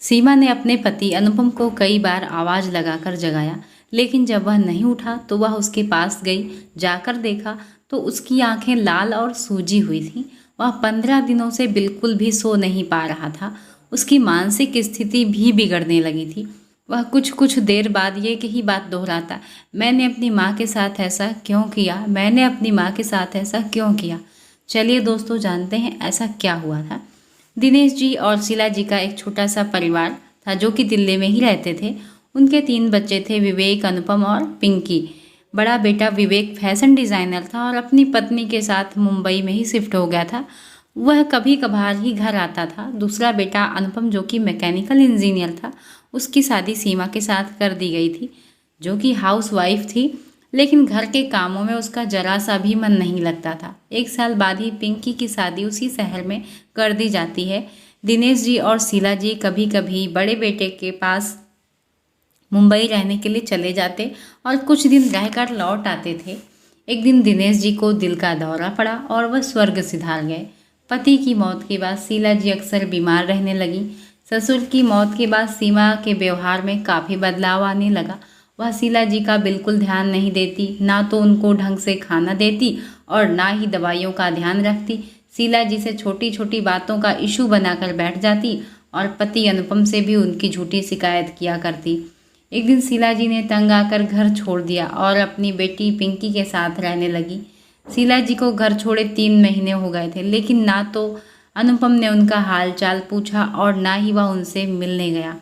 सीमा ने अपने पति अनुपम को कई बार आवाज लगाकर जगाया, लेकिन जब वह नहीं उठा तो वह उसके पास गई। जाकर देखा तो उसकी आंखें लाल और सूजी हुई थीं। वह 15 दिनों से बिल्कुल भी सो नहीं पा रहा था। उसकी मानसिक स्थिति भी बिगड़ने लगी थी। वह कुछ कुछ देर बाद ये ही बात दोहराता, मैंने अपनी माँ के साथ ऐसा क्यों किया, मैंने अपनी माँ के साथ ऐसा क्यों किया। चलिए दोस्तों, जानते हैं ऐसा क्या हुआ था। दिनेश जी और शीला जी का एक छोटा सा परिवार था जो कि दिल्ली में ही रहते थे। उनके 3 बच्चे थे, विवेक, अनुपम और पिंकी। बड़ा बेटा विवेक फैशन डिज़ाइनर था और अपनी पत्नी के साथ मुंबई में ही शिफ्ट हो गया था। वह कभी कभार ही घर आता था। दूसरा बेटा अनुपम जो कि मैकेनिकल इंजीनियर था, उसकी शादी सीमा के साथ कर दी गई थी, जो कि हाउस वाइफ थी, लेकिन घर के कामों में उसका जरा सा भी मन नहीं लगता था। 1 साल बाद ही पिंकी की शादी उसी शहर में कर दी जाती है। दिनेश जी और शीला जी कभी कभी बड़े बेटे के पास मुंबई रहने के लिए चले जाते और कुछ दिन रहकर लौट आते थे। एक दिन दिनेश जी को दिल का दौरा पड़ा और वह स्वर्ग सिधार गए। पति की मौत के बाद शीला जी अक्सर बीमार रहने लगी। ससुर की मौत के बाद सीमा के व्यवहार में काफ़ी बदलाव आने लगा। वह शीला जी का बिल्कुल ध्यान नहीं देती, ना तो उनको ढंग से खाना देती और ना ही दवाइयों का ध्यान रखती। शीला जी से छोटी छोटी बातों का इशू बनाकर बैठ जाती और पति अनुपम से भी उनकी झूठी शिकायत किया करती। एक दिन शीला जी ने तंग आकर घर छोड़ दिया और अपनी बेटी पिंकी के साथ रहने लगी। शीला जी को घर छोड़े 3 महीने हो गए थे, लेकिन ना तो अनुपम ने उनका हाल चाल पूछा और ना ही वह उनसे मिलने गया।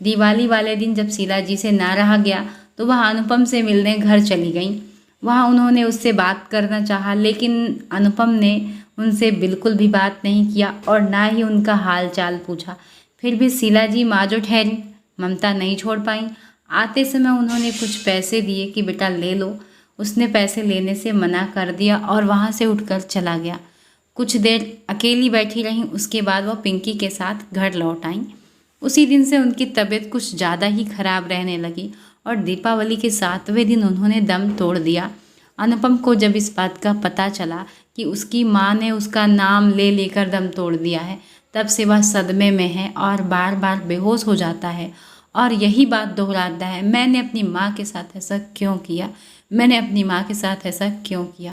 दिवाली वाले दिन जब शीला जी से ना रहा गया तो वह अनुपम से मिलने घर चली गई। वहाँ उन्होंने उससे बात करना चाहा, लेकिन अनुपम ने उनसे बिल्कुल भी बात नहीं किया और ना ही उनका हाल चाल पूछा। फिर भी शीला जी माँ जो ठहरी, ममता नहीं छोड़ पाई। आते समय उन्होंने कुछ पैसे दिए कि बेटा ले लो। उसने पैसे लेने से मना कर दिया और वहाँ से उठकर चला गया। कुछ देर अकेली बैठी रहीं, उसके बाद वह पिंकी के साथ घर लौट आईं। उसी दिन से उनकी तबीयत कुछ ज़्यादा ही खराब रहने लगी और दीपावली के 7वें दिन उन्होंने दम तोड़ दिया। अनुपम को जब इस बात का पता चला कि उसकी माँ ने उसका नाम ले लेकर दम तोड़ दिया है, तब से वह सदमे में है और बार बार बेहोश हो जाता है और यही बात दोहराता है, मैंने अपनी माँ के साथ ऐसा क्यों किया, मैंने अपनी माँ के साथ ऐसा क्यों किया।